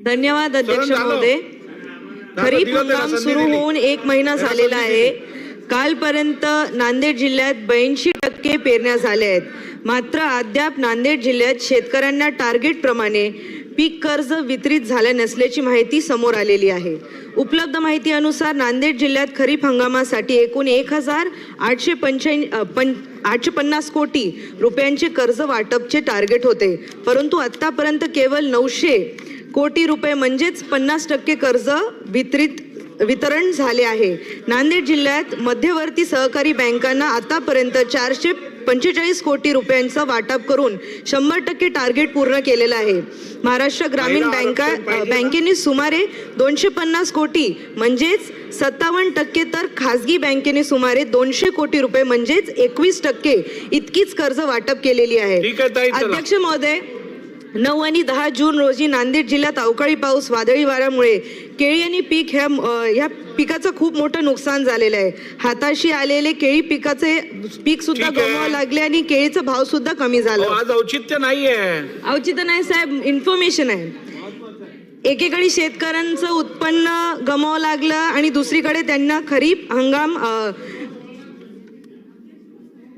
धन्यवाद अध्यक्ष महोदय। खरीप हंगाम सुरू होऊन 1 महिना झालेला आहे। कालपर्यंत नांदेड जिल्ह्यात 82% पेरण्या झाल्या आहेत, मात्र अद्याप नांदेड जिल्ह्यात शेतकऱ्यांना टार्गेट प्रमाणे पीक कर्ज वितरित झाले नसल्याची माहिती समोर आलेली आहे। उपलब्ध माहिती अनुसार नांदेड जिल्ह्यात खरीप हंगामासाठी एकूण 1850 कोटी रुपयांचे कर्ज वाटपचे टार्गेट होते, परंतु आतापर्यंत केवळ 900 कोटी रुपये म्हणजेच 50% कर्ज वितरण झाले आहे। नांदेड जिल्ह्यात मध्यवर्ती सहकारी बँकांना आतापर्यंत 445 कोटी रुपयांचं वाटप करून 100% टार्गेट पूर्ण केलेलं आहे। महाराष्ट्र ग्रामीण बँकेने सुमारे 250 कोटी म्हणजेच 57%, तर खासगी बँकेने सुमारे 200 कोटी रुपये म्हणजेच 21% इतकीच कर्ज वाटप केलेली आहे। अध्यक्ष महोदय, 9 आणि 10 जून रोजी नांदेड जिल्ह्यात अवकाळी पाऊस, वादळी वाऱ्यामुळे केळी आणि ह्या पिकाचं खूप मोठं नुकसान झालेलं आहे। हाताशी आलेले केळी पीक सुद्धा गमवावं लागले आणि केळीचा भाव सुद्धा कमी झाला। आज औचित्य नाहीये, औचित्य नाही साहेब, इन्फॉर्मेशन आहे। एकेकाळी शेतकऱ्यांचं उत्पन्न गमावं लागलं आणि दुसरीकडे त्यांना खरीप हंगाम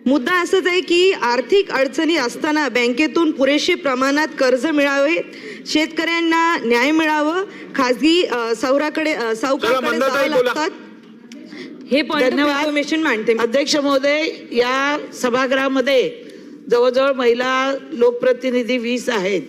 मुद्दा असाच आहे की आर्थिक अडचणी असताना बँकेतून पुरेशे प्रमाणात कर्ज मिळावे, शेतकऱ्यांना न्याय मिळावं, खासगी सावकाराकडे जावं लागतात। हे पॉइंट ऑफ इन्फॉर्मेशन मांडते अध्यक्ष महोदय। या सभागृहामध्ये जवळजवळ महिला लोकप्रतिनिधी 20 आहेत।